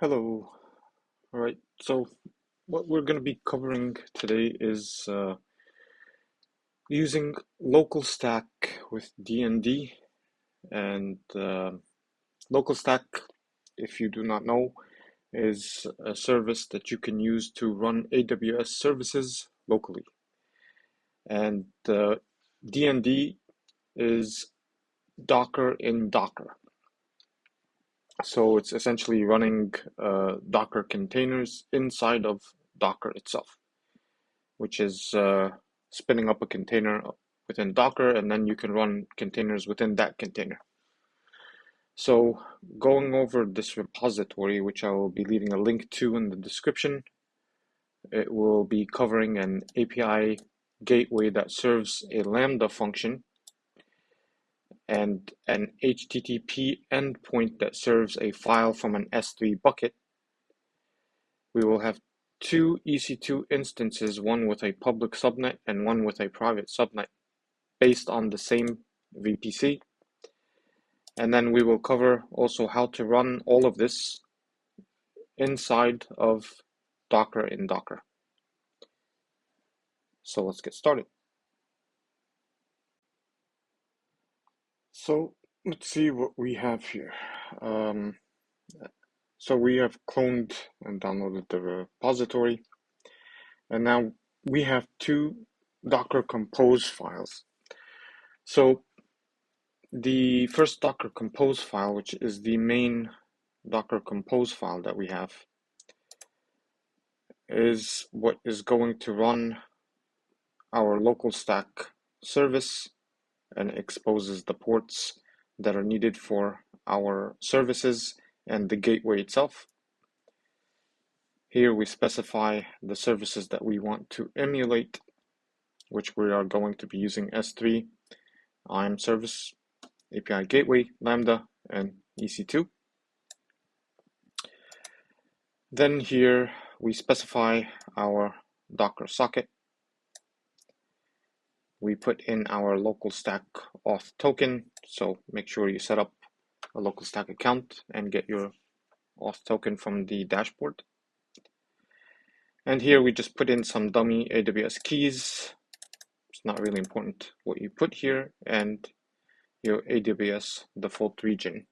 Hello. All right. So, what we're going to be covering today is using LocalStack with DND. And LocalStack, if you do not know, is a service that you can use to run AWS services locally. And DND is Docker in Docker. So it's essentially running Docker containers inside of Docker itself, which is spinning up a container within Docker, and then you can run containers within that container. So going over this repository, which I will be leaving a link to in the description, it will be covering an API gateway that serves a Lambda function and an HTTP endpoint that serves a file from an S3 bucket. We will have two EC2 instances, one with a public subnet and one with a private subnet, based on the same VPC. And then we will cover also how to run all of this inside of Docker in Docker. So let's get started. So let's see what we have here. So we have cloned and downloaded the repository, and now we have two Docker Compose files. So the first Docker Compose file, which is the main Docker Compose file that we have, is what is going to run our LocalStack service and exposes the ports that are needed for our services and the gateway itself. Here we specify the services that we want to emulate, which we are going to be using S3, IAM service, API gateway, Lambda, and EC2. Then here we specify our Docker socket. We put in our LocalStack auth token, so make sure you set up a LocalStack account and get your auth token from the dashboard. And here we just put in some dummy AWS keys. It's not really important what you put here, and your AWS default region.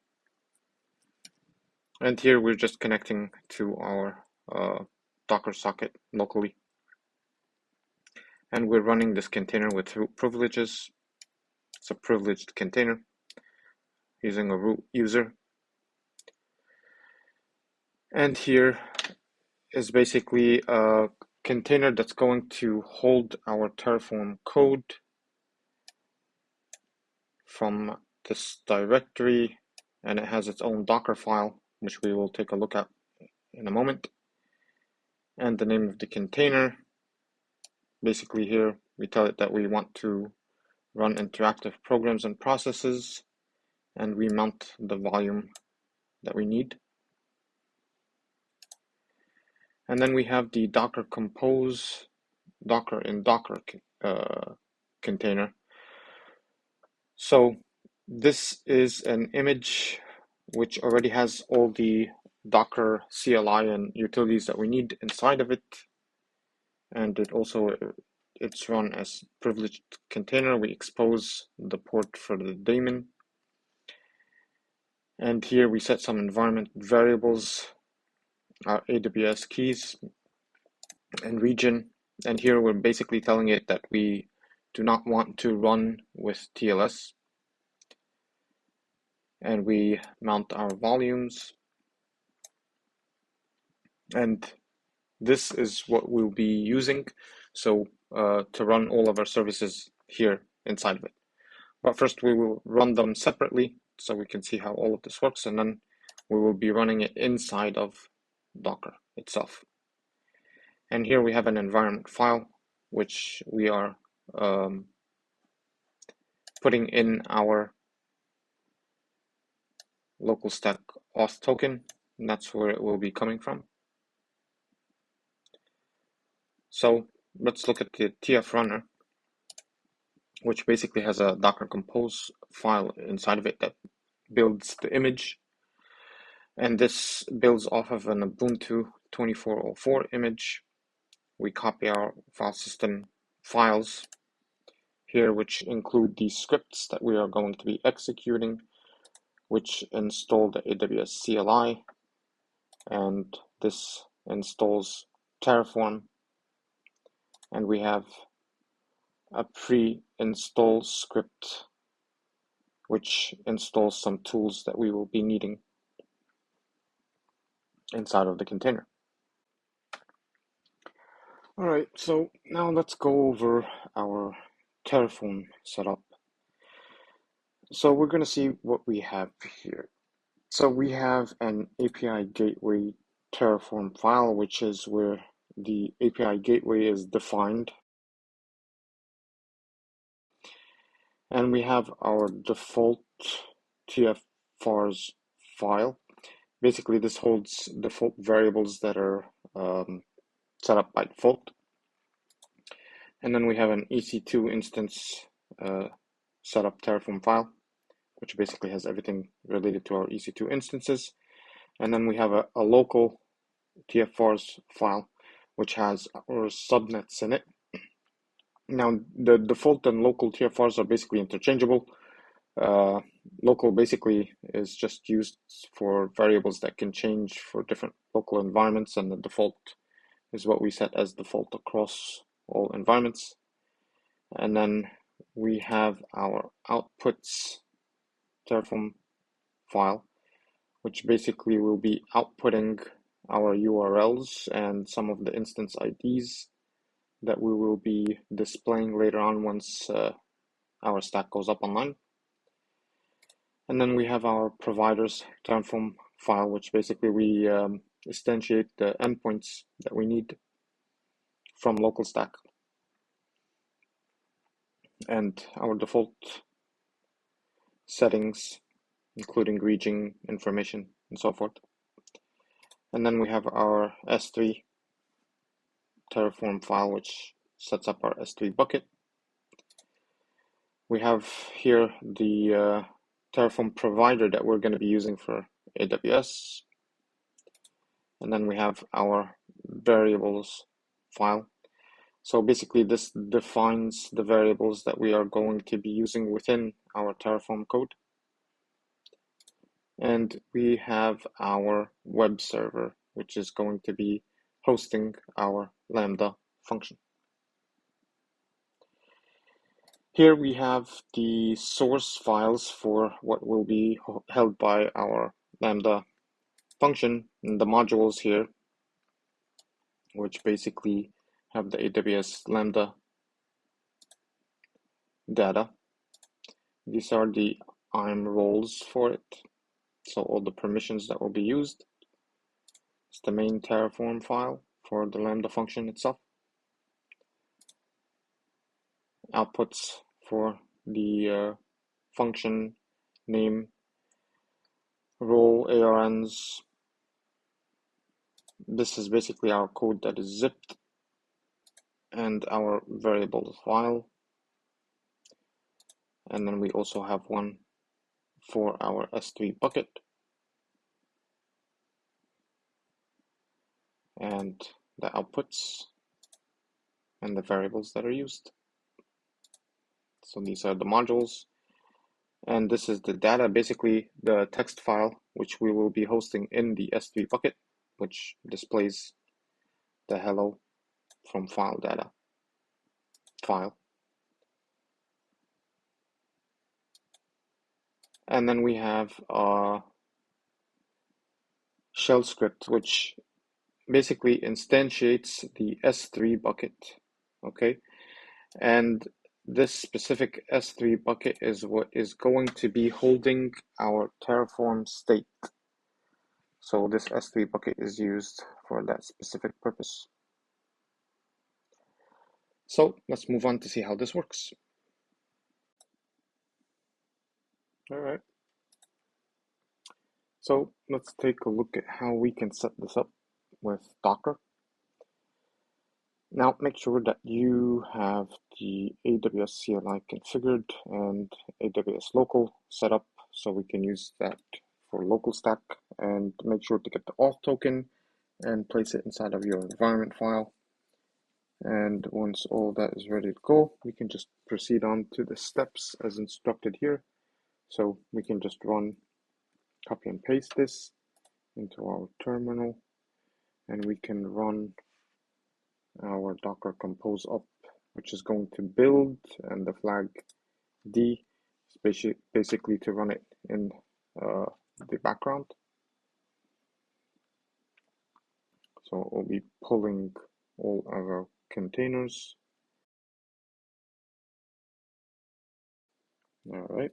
And here we're just connecting to our Docker socket locally. And we're running this container with root privileges. It's a privileged container using a root user. And here is basically a container that's going to hold our Terraform code from this directory, and it has its own Docker file, which we will take a look at in a moment. And the name of the container. Basically here we tell it that we want to run interactive programs and processes, and we mount the volume that we need. And then we have the Docker Compose Docker in Docker container. So this is an image which already has all the Docker CLI and utilities that we need inside of it. And it's run as privileged container. We expose the port for the daemon. And here we set some environment variables, our AWS keys and region. And here we're basically telling it that we do not want to run with TLS. And we mount our volumes. And this is what we'll be using to run all of our services here inside of it. But first we will run them separately so we can see how all of this works, and then we will be running it inside of Docker itself. And here we have an environment file which we are putting in our LocalStack auth token, and that's where it will be coming from. So let's look at the TF runner, which basically has a Docker Compose file inside of it that builds the image. And this builds off of an Ubuntu 2404 image. We copy our file system files here, which include the scripts that we are going to be executing, which install the AWS CLI, and this installs Terraform, and we have a pre-install script which installs some tools that we will be needing inside of the container. All right, so now let's go over our Terraform setup. So we're going to see what we have here. So we have an API gateway Terraform file, which is where the API gateway is defined. And we have our default TFVars file. Basically, this holds default variables that are set up by default. And then we have an EC2 instance setup Terraform file, which basically has everything related to our EC2 instances. And then we have a local TFVars file, which has our subnets in it. Now, the default and local TFVars are basically interchangeable. Local basically is just used for variables that can change for different local environments, and the default is what we set as default across all environments. And then we have our outputs Terraform file, which basically will be outputting our URLs and some of the instance IDs that we will be displaying later on once our stack goes up online. And then we have our providers Terraform file, which basically we instantiate the endpoints that we need from LocalStack, and our default settings, including region information and so forth. And then we have our S3 Terraform file, which sets up our S3 bucket. We have here the Terraform provider that we're going to be using for AWS. And then we have our variables file. So basically this defines the variables that we are going to be using within our Terraform code. And we have our web server, which is going to be hosting our Lambda function. Here we have the source files for what will be held by our Lambda function, and the modules here, which basically have the AWS Lambda data. These are the IAM roles for it, so all the permissions that will be used. It's the main Terraform file for the Lambda function itself. Outputs for the function name, role, ARNs. This is basically our code that is zipped, and our variable file. And then we also have one for our S3 bucket, and the outputs and the variables that are used. So these are the modules, and this is the data, basically the text file, which we will be hosting in the S3 bucket, which displays the hello from file data file. And then we have a shell script, which basically instantiates the S3 bucket, okay? And this specific S3 bucket is what is going to be holding our Terraform state. So this S3 bucket is used for that specific purpose. So let's move on to see how this works. All right. So let's take a look at how we can set this up with Docker. Now make sure that you have the AWS CLI configured and AWS local set up, so we can use that for LocalStack, and make sure to get the auth token and place it inside of your environment file. And once all that is ready to go, we can just proceed on to the steps as instructed here. So we can just copy and paste this into our terminal, and we can run our Docker compose up, which is going to build, and the flag D is basically to run it in the background. So we'll be pulling all of our containers. All right.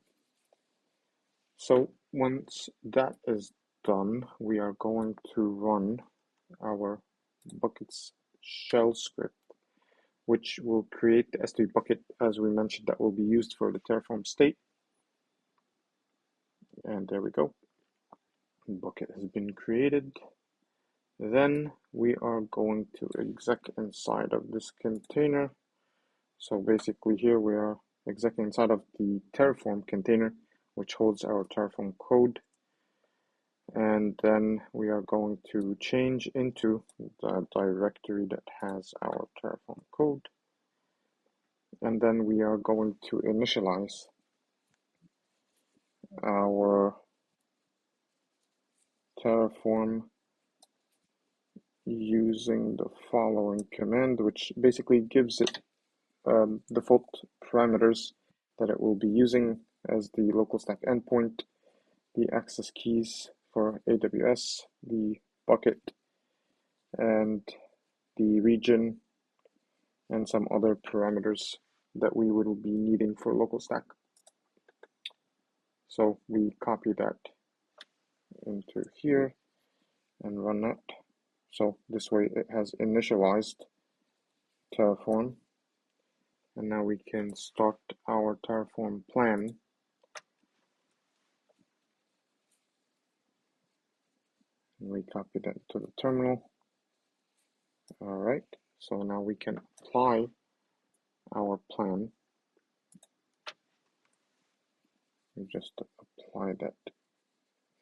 So once that is done, we are going to run our buckets shell script, which will create the S3 bucket, as we mentioned, that will be used for the Terraform state. And there we go. The bucket has been created. Then we are going to exec inside of this container. So basically here we are execing inside of the Terraform container, which holds our Terraform code. And then we are going to change into the directory that has our Terraform code. And then we are going to initialize our Terraform using the following command, which basically gives it default parameters that it will be using as the LocalStack endpoint, the access keys for AWS, the bucket, and the region, and some other parameters that we will be needing for LocalStack. So we copy that into here and run that. So this way it has initialized Terraform. And now we can start our Terraform plan. And we copy that to the terminal. All right, so now we can apply our plan. We just apply that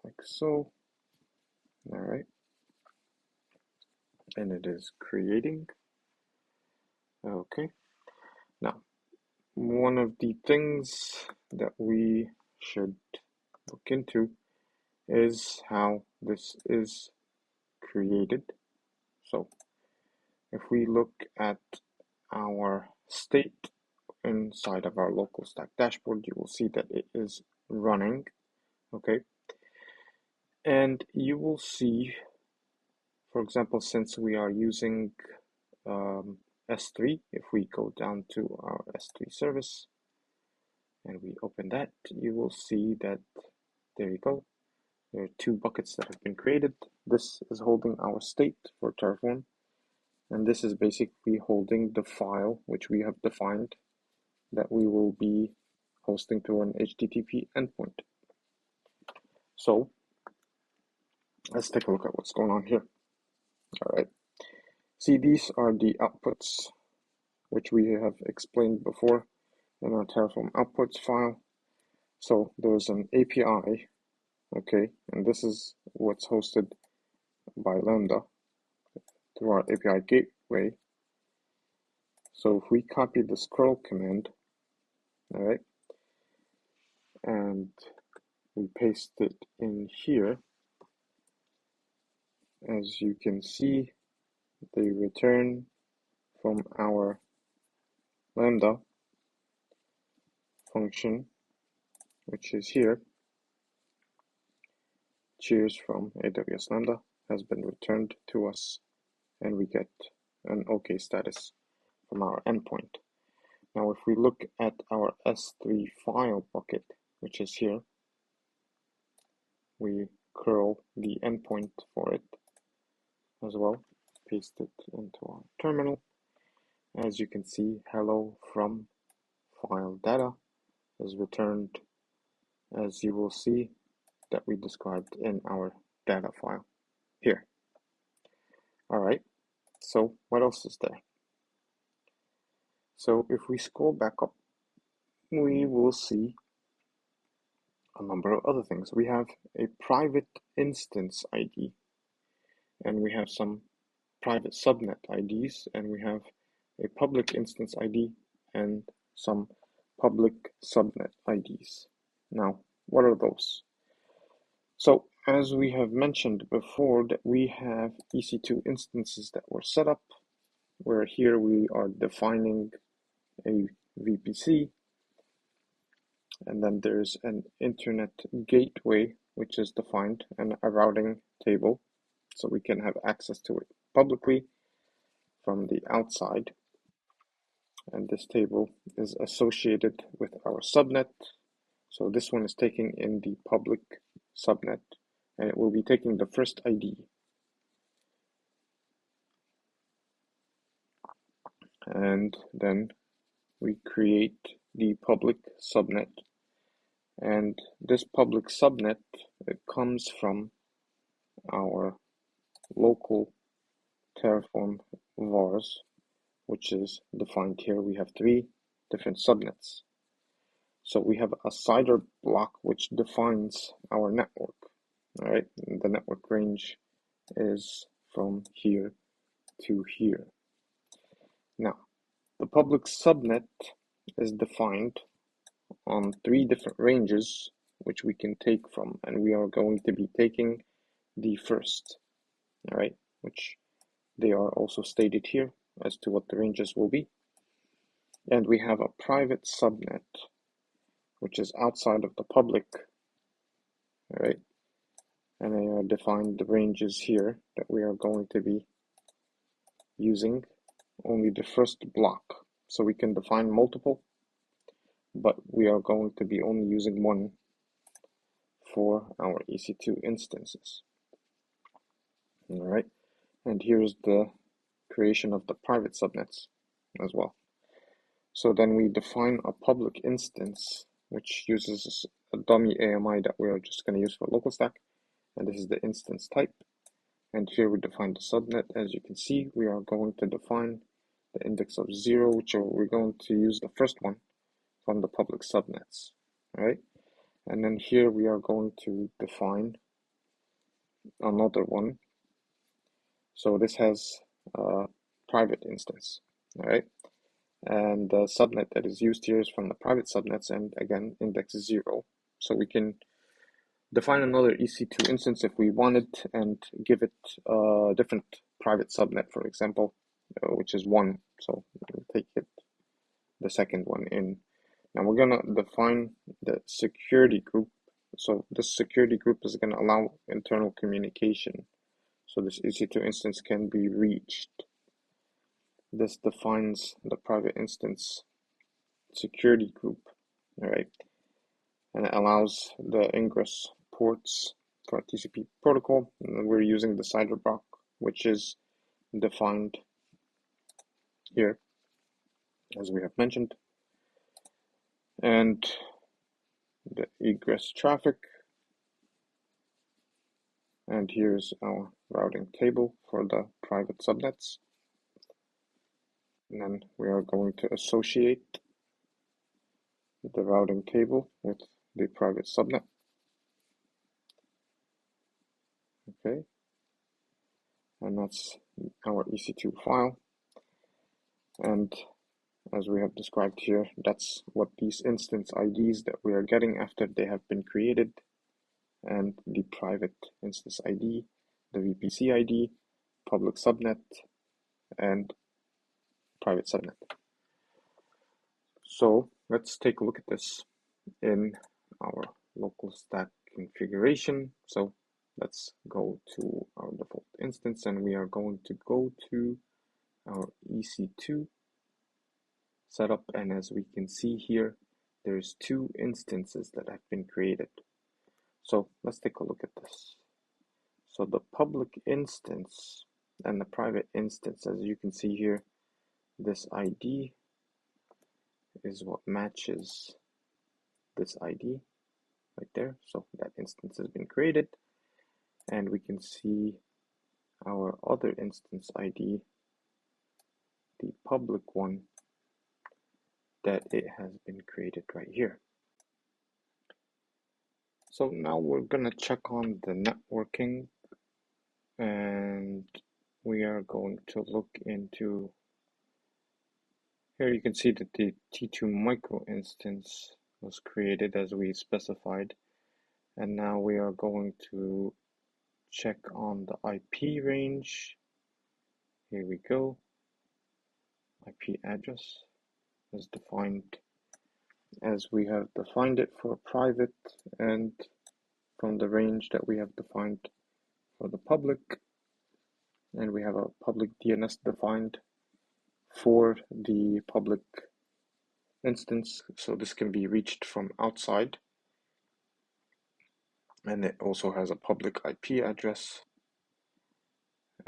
like so. All right, and it is creating. Okay, now one of the things that we should look into is how this is created. So if we look at our state inside of our LocalStack dashboard, you will see that it is running. Okay, and you will see, for example, since we are using S3, if we go down to our S3 service and we open that, you will see that there you go. There are two buckets that have been created. This is holding our state for Terraform, and this is basically holding the file which we have defined that we will be hosting to an HTTP endpoint. So let's take a look at what's going on here. All right. See, these are the outputs which we have explained before in our Terraform outputs file. So there's an API, okay, and this is what's hosted by Lambda through our API gateway. So if we copy the scroll command, all right, and we paste it in here, as you can see, the return from our Lambda function, which is here, cheers from AWS Lambda, has been returned to us, and we get an OK status from our endpoint. Now, if we look at our S3 file bucket, which is here, we curl the endpoint for it as well, paste it into our terminal. As you can see, hello from file data is returned, as you will see that we described in our data file here. All right, so what else is there? So if we scroll back up, we will see a number of other things. We have a private instance ID, and we have some private subnet IDs, and we have a public instance ID and some public subnet IDs. Now, what are those? So, as we have mentioned before, that we have EC2 instances that were set up, where here we are defining a VPC, and then there's an internet gateway, which is defined, and a routing table, so we can have access to it publicly from the outside. And this table is associated with our subnet. So this one is taking in the public subnet, and it will be taking the first ID. And then we create the public subnet. And this public subnet, it comes from our local Terraform vars, which is defined here. We have 3 different subnets. So we have a CIDR block which defines our network. All right, the network range is from here to here. Now, the public subnet is defined on 3 different ranges which we can take from, and we are going to be taking the first, all right, which they are also stated here as to what the ranges will be. And we have a private subnet, which is outside of the public, all right, and they are defined the ranges here that we are going to be using only the first block. So we can define multiple, but we are going to be only using one for our EC2 instances. All right, and here's the creation of the private subnets as well. So then we define a public instance, which uses a dummy AMI that we are just going to use for LocalStack, and this is the instance type. And here we define the subnet. As you can see, we are going to define the index of 0, which we're going to use the first one from the public subnets, all right? And then here we are going to define another one. So this has a private instance, all right? And the subnet that is used here is from the private subnets, and again, index 0. So we can define another EC2 instance if we wanted and give it a different private subnet, for example, which is 1. So we'll take it, the second one in. Now we're going to define the security group. So this security group is going to allow internal communication. So this EC2 instance can be reached. This defines the private instance security group, all right? And it allows the ingress ports for TCP protocol. And we're using the CIDR block, which is defined here, as we have mentioned. And the egress traffic. And here's our routing table for the private subnets. And then we are going to associate the routing table with the private subnet. Okay. And that's our EC2 file. And as we have described here, that's what these instance IDs that we are getting after they have been created, and the private instance ID, the VPC ID, public subnet, and private subnet. So let's take a look at this in our LocalStack configuration. So let's go to our default instance, and we are going to go to our EC2 setup, and as we can see here, there's 2 instances that have been created. So let's take a look at this. So the public instance and the private instance, as you can see here, this ID is what matches this ID right there. So that instance has been created, and we can see our other instance ID, the public one, that it has been created right here. So now we're gonna check on the networking, and we are going to look into, here you can see that the T2 micro instance was created as we specified, and now we are going to check on the IP range. Here we go. IP address is defined as we have defined it for private, and from the range that we have defined for the public, and we have a public DNS defined for the public instance, so this can be reached from outside, and it also has a public IP address,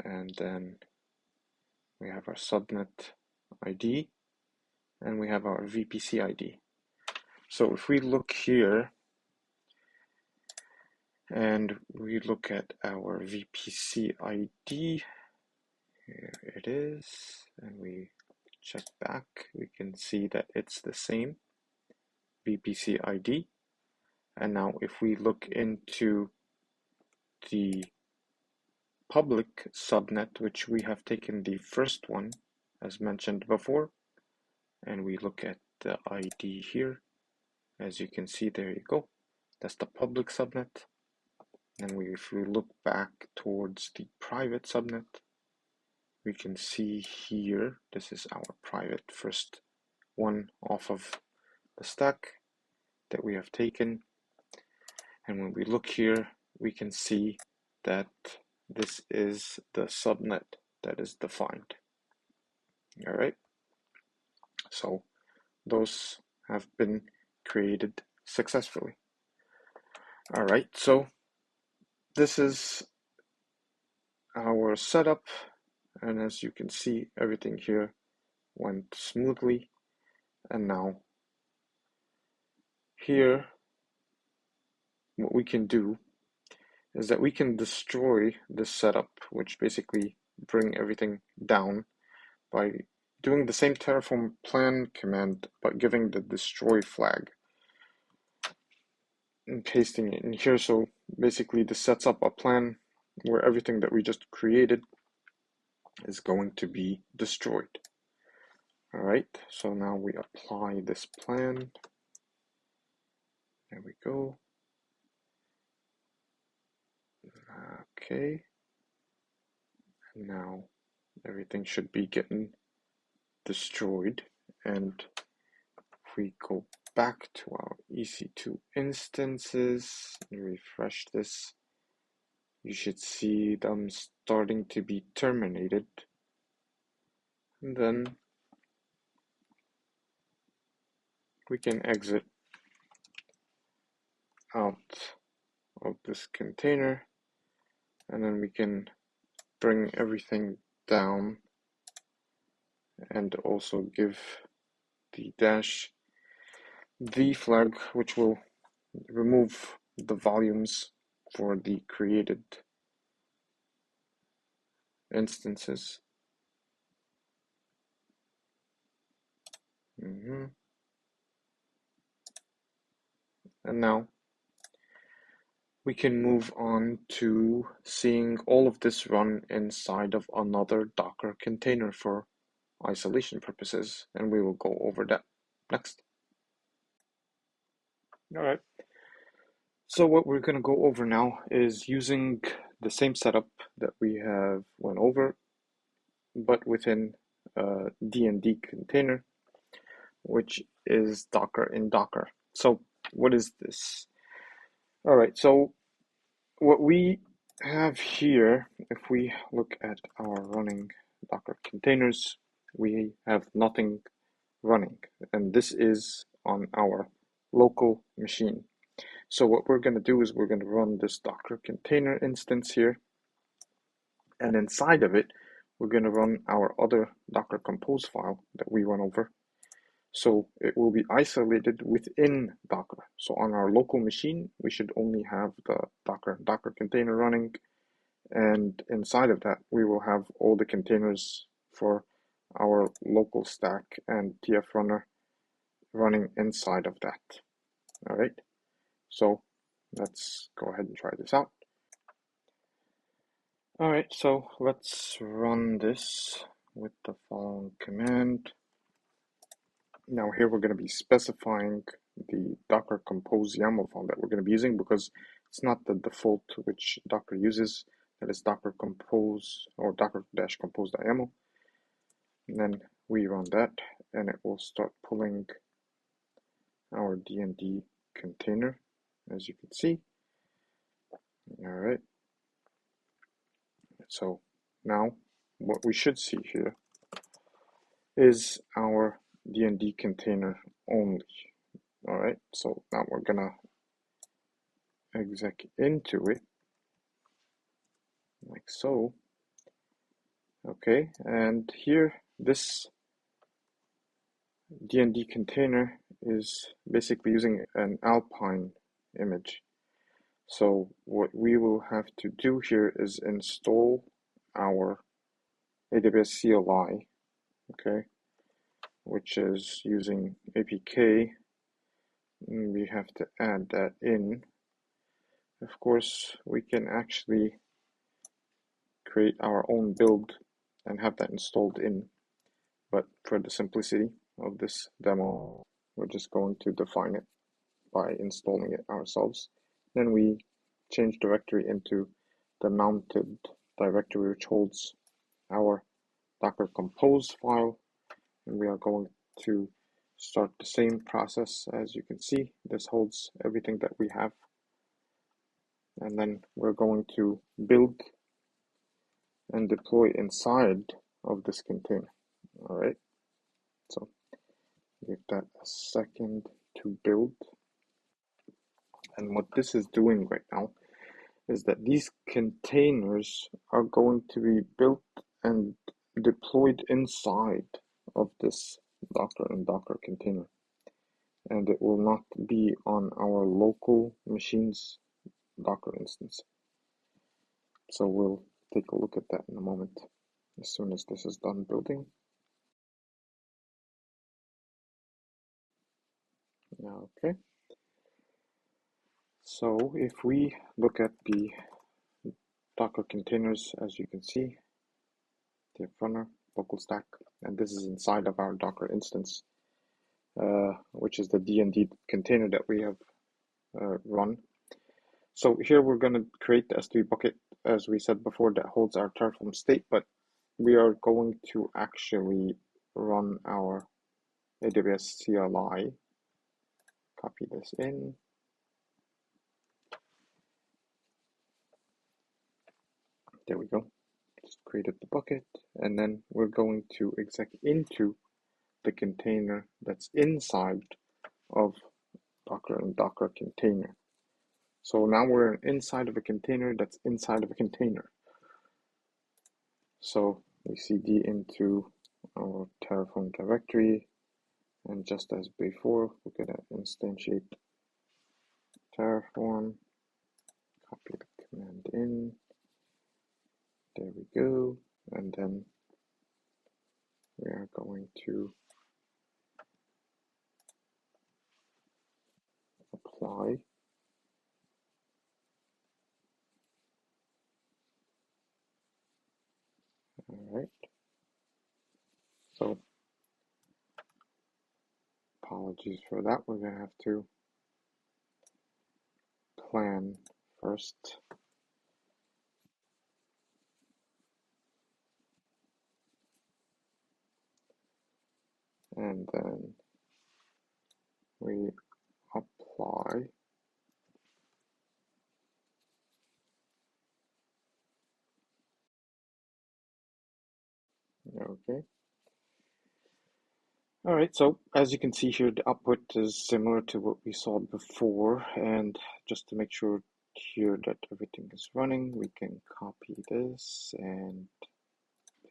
and then we have our subnet ID, and we have our VPC ID. So if we look here and we look at our VPC ID, here it is, and we check back, we can see that it's the same VPC ID. And now if we look into the public subnet, which we have taken the first one as mentioned before, and we look at the ID here, as you can see, there you go, that's the public subnet. And if we look back towards the private subnet, we can see here, this is our private first one off of the stack that we have taken. And when we look here, we can see that this is the subnet that is defined. All right. So those have been created successfully. All right. So this is our setup. And as you can see, everything here went smoothly. And now here, what we can do is that we can destroy this setup, which basically bring everything down by doing the same Terraform plan command, but giving the destroy flag and pasting it in here. So basically this sets up a plan where everything that we just created is going to be destroyed. All right, so now we apply this plan. There we go. Okay. And now everything should be getting destroyed. And if we go back to our EC2 instances and refresh this, you should see them starting to be terminated. And then we can exit out of this container, and then we can bring everything down and also give the -v flag, which will remove the volumes for the created instances. And now we can move on to seeing all of this run inside of another Docker container for isolation purposes, and we will go over that next. All right. So what we're going to go over now is using the same setup that we have went over, but within a DIND container, which is Docker in Docker. So what is this? All right, so what we have here, if we look at our running Docker containers, we have nothing running, and this is on our local machine. So what we're going to do is we're going to run this Docker container instance here, and inside of it, we're going to run our other Docker compose file that we went over. So it will be isolated within Docker. So on our local machine, we should only have the Docker container running, and inside of that, we will have all the containers for our LocalStack and TF runner running inside of that. All right. So let's go ahead and try this out. All right, so let's run this with the following command. Now here we're going to be specifying the Docker Compose YAML file that we're going to be using, because it's not the default which Docker uses. That is Docker Compose or docker-compose.yaml. And then we run that, and it will start pulling our DIND container, as you can see. All right. So now what we should see here is our DIND container only. All right. So now we're gonna exec into it like so. Okay, and here this DIND container is basically using an Alpine image. So what we will have to do here is install our AWS CLI, okay, which is using APK, and we have to add that in. Of course, we can actually create our own build and have that installed in, but for the simplicity of this demo, we're just going to define it by installing it ourselves. Then we change directory into the mounted directory, which holds our Docker Compose file, and we are going to start the same process. As you can see, this holds everything that we have, and then we're going to build and deploy inside of this container. All right, so give that a second to build. And what this is doing right now is that these containers are going to be built and deployed inside of this Docker and Docker container, and it will not be on our local machine's Docker instance. So we'll take a look at that in a moment, as soon as this is done building. Okay, so if we look at the Docker containers, as you can see, the runner, LocalStack, and this is inside of our Docker instance, which is the DIND container that we have run. So here we're going to create the S3 bucket, as we said before, that holds our Terraform state, but we are going to actually run our AWS CLI. Copy this in. There we go. Just created the bucket, and then we're going to exec into the container that's inside of Docker and Docker container. So now we're inside of a container that's inside of a container. So we cd into our Terraform directory, and just as before, we're going to instantiate Terraform, copy the command in, there we go, and then we are going to apply. All right, so apologies for that. We're going to have to plan first. And then we apply. Okay. All right, so as you can see here, the output is similar to what we saw before, and just to make sure here that everything is running, we can copy this and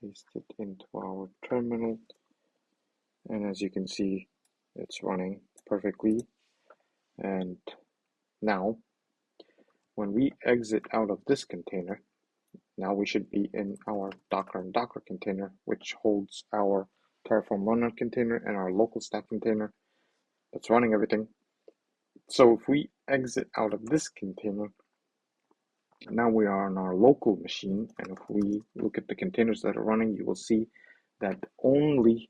paste it into our terminal, and as you can see, it's running perfectly. And now when we exit out of this container, now we should be in our Docker and Docker container, which holds our Terraform runner container and our LocalStack container that's running everything. So if we exit out of this container, now we are on our local machine, and if we look at the containers that are running, you will see that only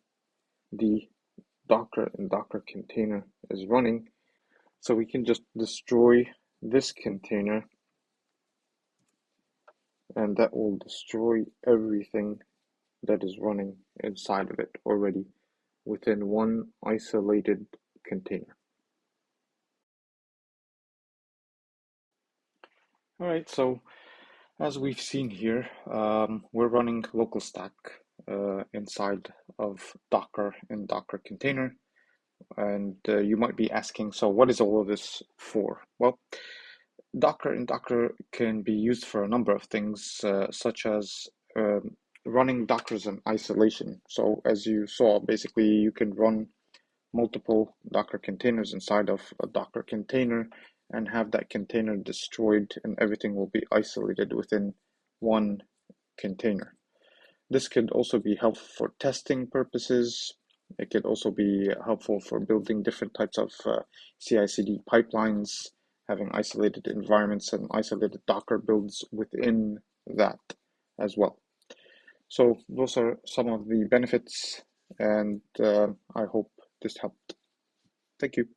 the Docker and Docker container is running. So we can just destroy this container, and that will destroy everything that is running inside of it already within one isolated container. All right, so as we've seen here, we're running LocalStack inside of Docker and Docker container. And you might be asking, so what is all of this for? Well, Docker and Docker can be used for a number of things, such as running Dockers in isolation. So as you saw, basically you can run multiple Docker containers inside of a Docker container and have that container destroyed, and everything will be isolated within one container. This could also be helpful for testing purposes. It could also be helpful for building different types of CI/CD pipelines, having isolated environments and isolated Docker builds within that as well. So those are some of the benefits, and I hope this helped. Thank you.